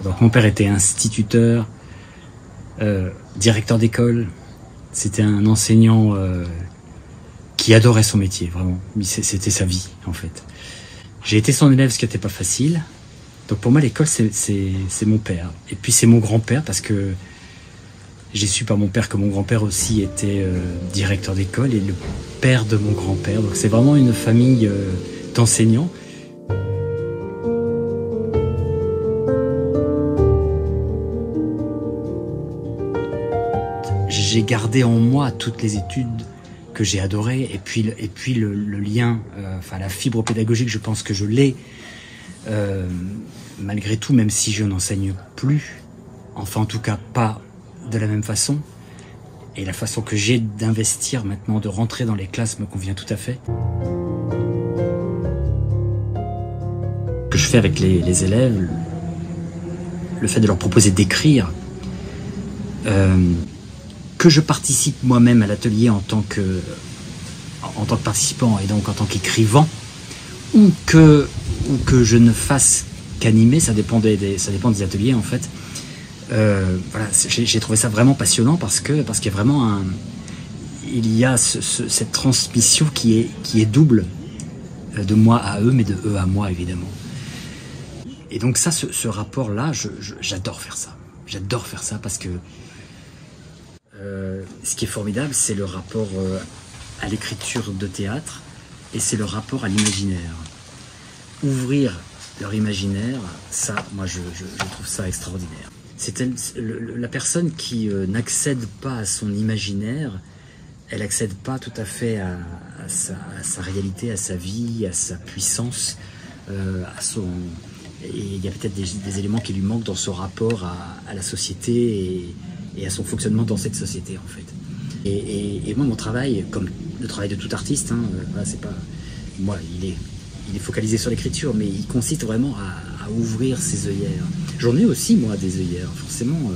Donc mon père était instituteur, directeur d'école. C'était un enseignant qui adorait son métier, vraiment. C'était sa vie, en fait. J'ai été son élève, ce qui n'était pas facile. Donc pour moi, l'école, c'est mon père. Et puis c'est mon grand-père, parce que j'ai su par mon père que mon grand-père aussi était directeur d'école et le père de mon grand-père. Donc c'est vraiment une famille d'enseignants. J'ai gardé en moi toutes les études que j'ai adorées et puis le lien, enfin la fibre pédagogique, je pense que je l'ai malgré tout, même si je n'enseigne plus, enfin en tout cas pas de la même façon. Et la façon que j'ai d'investir maintenant, de rentrer dans les classes me convient tout à fait. Ce que je fais avec les élèves, le fait de leur proposer d'écrire, que je participe moi-même à l'atelier en tant que participant et donc en tant qu'écrivant, ou que je ne fasse qu'animer, ça dépend des ateliers en fait. Voilà, j'ai trouvé ça vraiment passionnant parce qu'il y a vraiment cette transmission qui est double, de moi à eux, mais de eux à moi évidemment. Et donc ça, ce rapport-là, j'adore faire ça. J'adore faire ça parce que ce qui est formidable, c'est le rapport à l'écriture de théâtre et c'est le rapport à l'imaginaire. Ouvrir leur imaginaire, ça, moi, je trouve ça extraordinaire. C'est la personne qui n'accède pas à son imaginaire, elle n'accède pas tout à fait à sa réalité, à sa vie, à sa puissance, et il y a peut-être des éléments qui lui manquent dans ce rapport à la société et à son fonctionnement dans cette société en fait. Et moi mon travail, comme le travail de tout artiste, voilà, c'est pas moi, il est focalisé sur l'écriture, mais il consiste vraiment à ouvrir ses œillères. J'en ai aussi moi des œillères forcément,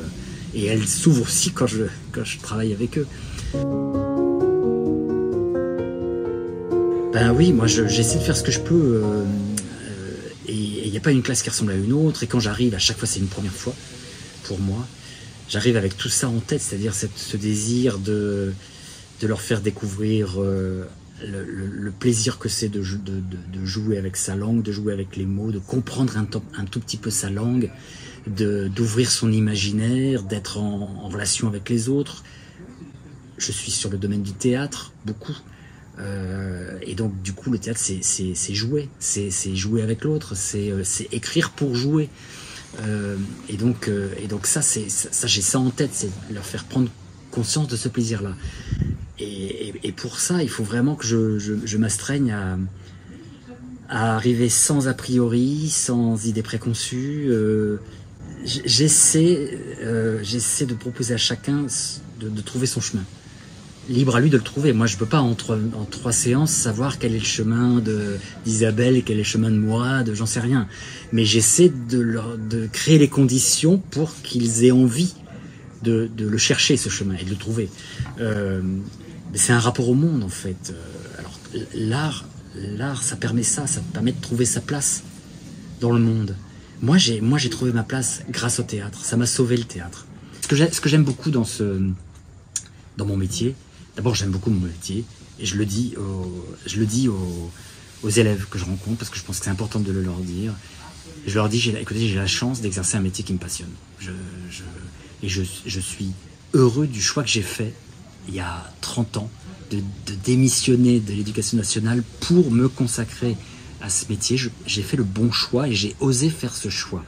et elles s'ouvrent aussi quand je travaille avec eux. Ben oui, moi j'essaie de faire ce que je peux, et il n'y a pas une classe qui ressemble à une autre, et quand j'arrive, à chaque fois c'est une première fois pour moi. J'arrive avec tout ça en tête, c'est-à-dire ce désir de leur faire découvrir le plaisir que c'est de jouer avec sa langue, de jouer avec les mots, de comprendre un tout petit peu sa langue, d'ouvrir son imaginaire, d'être en relation avec les autres. Je suis sur le domaine du théâtre, beaucoup. Et donc du coup le théâtre c'est jouer, c'est jouer avec l'autre, c'est écrire pour jouer. Et donc ça j'ai ça en tête, c'est leur faire prendre conscience de ce plaisir-là. Et pour ça, il faut vraiment que je m'astreigne à arriver sans a priori, sans idée préconçue. J'essaie de proposer à chacun de trouver son chemin. Libre à lui de le trouver. Moi, je peux pas en trois séances savoir quel est le chemin d'Isabelle, quel est le chemin de moi, j'en sais rien. Mais j'essaie de créer les conditions pour qu'ils aient envie de le chercher, ce chemin, et de le trouver. C'est un rapport au monde, en fait. Alors, l'art, ça permet ça permet de trouver sa place dans le monde. Moi, j'ai trouvé ma place grâce au théâtre. Ça m'a sauvé le théâtre. Ce que j'aime beaucoup dans mon métier, d'abord, j'aime beaucoup mon métier, et je le dis aux élèves que je rencontre, parce que je pense que c'est important de le leur dire. Je leur dis, écoutez, j'ai la chance d'exercer un métier qui me passionne. Et je suis heureux du choix que j'ai fait, il y a 30 ans, de démissionner de l'éducation nationale pour me consacrer à ce métier. J'ai fait le bon choix et j'ai osé faire ce choix.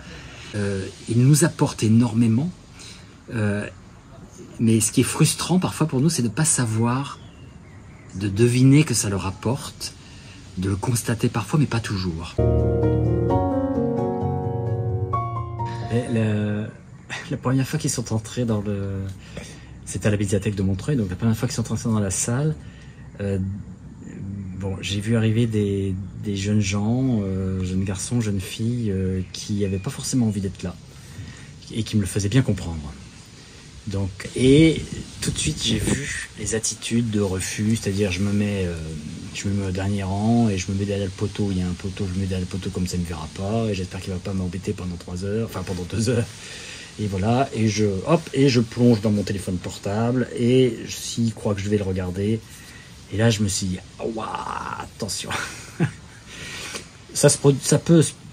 Il nous apporte énormément, mais ce qui est frustrant parfois pour nous, c'est de ne pas savoir, de deviner que ça leur apporte, de le constater parfois, mais pas toujours. La première fois qu'ils sont entrés c'était à la médiathèque de Montreuil, donc la première fois qu'ils sont entrés dans la salle, j'ai vu arriver des jeunes gens, jeunes garçons, jeunes filles, qui n'avaient pas forcément envie d'être là, et qui me le faisaient bien comprendre. Donc, et tout de suite, j'ai vu les attitudes de refus, c'est-à-dire je me mets au dernier rang et je me mets derrière le poteau. Il y a un poteau, je me mets derrière le poteau comme ça ne me verra pas et j'espère qu'il va pas m'embêter pendant 3 heures, enfin pendant 2 heures. Et voilà, et je plonge dans mon téléphone portable et s'il croit que je vais le regarder, et là je me suis dit, waouh, attention.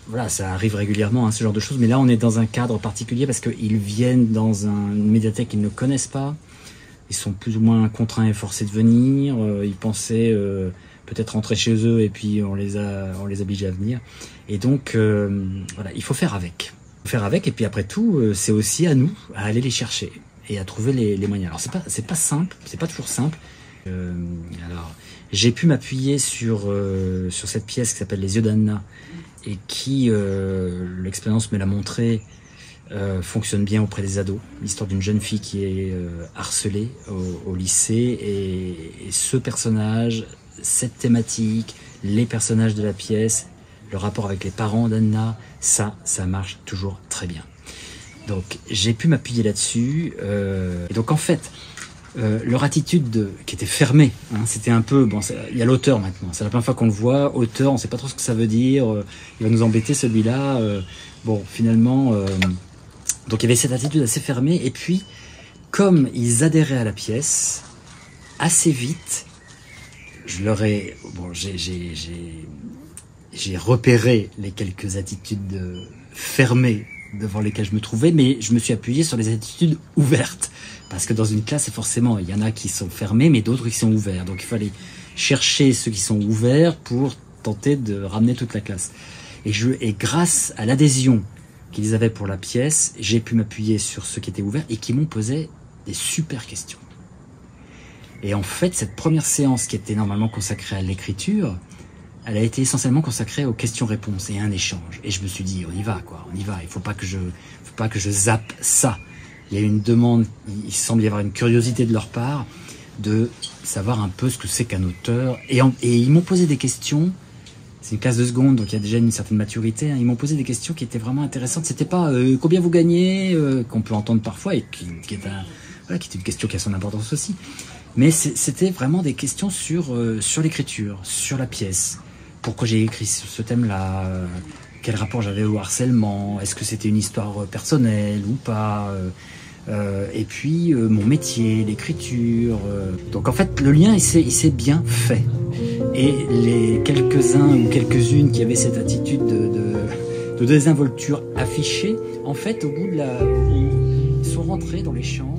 Voilà, ça arrive régulièrement, hein, ce genre de choses, mais là on est dans un cadre particulier parce qu'ils viennent dans une médiathèque qu'ils ne connaissent pas, ils sont plus ou moins contraints et forcés de venir, ils pensaient peut-être rentrer chez eux et puis on les a obligés à venir, et donc voilà, il faut faire avec. Et puis après tout, c'est aussi à nous à aller les chercher et à trouver les moyens. Alors c'est pas simple, c'est pas toujours simple. Alors j'ai pu m'appuyer sur cette pièce qui s'appelle Les yeux d'Anna et qui, l'expérience me l'a montré, fonctionne bien auprès des ados. L'histoire d'une jeune fille qui est harcelée au lycée, et ce personnage, cette thématique, les personnages de la pièce, le rapport avec les parents d'Anna, ça marche toujours très bien. Donc j'ai pu m'appuyer là-dessus, et donc en fait leur attitude qui était fermée, hein, c'était un peu, bon, il y a l'auteur maintenant, c'est la première fois qu'on le voit, auteur, on sait pas trop ce que ça veut dire, il va nous embêter celui-là, bon finalement, donc il y avait cette attitude assez fermée, et puis comme ils adhéraient à la pièce, assez vite, j'ai repéré les quelques attitudes fermées devant lesquelles je me trouvais, mais je me suis appuyé sur les attitudes ouvertes. Parce que dans une classe, forcément, il y en a qui sont fermés, mais d'autres qui sont ouverts. Donc il fallait chercher ceux qui sont ouverts pour tenter de ramener toute la classe. Et grâce à l'adhésion qu'ils avaient pour la pièce, j'ai pu m'appuyer sur ceux qui étaient ouverts et qui m'ont posé des super questions. Et en fait, cette première séance qui était normalement consacrée à l'écriture, elle a été essentiellement consacrée aux questions-réponses et à un échange. Et je me suis dit, on y va, quoi, on y va. Il faut pas que je zappe ça. Il y a une demande, il semble y avoir une curiosité de leur part de savoir un peu ce que c'est qu'un auteur. Et ils m'ont posé des questions. C'est une classe de seconde, donc il y a déjà une certaine maturité. Hein. Ils m'ont posé des questions qui étaient vraiment intéressantes. C'était pas combien vous gagnez, qu'on peut entendre parfois, et qui est une question qui a son importance aussi. Mais c'était vraiment des questions sur l'écriture, sur la pièce. Pourquoi j'ai écrit sur ce thème-là, quel rapport j'avais au harcèlement, est-ce que c'était une histoire personnelle ou pas, et puis mon métier, l'écriture. Donc en fait, le lien, il s'est bien fait. Et les quelques-uns ou quelques-unes qui avaient cette attitude de désinvolture affichée, en fait, au bout ils sont rentrés dans l'échange.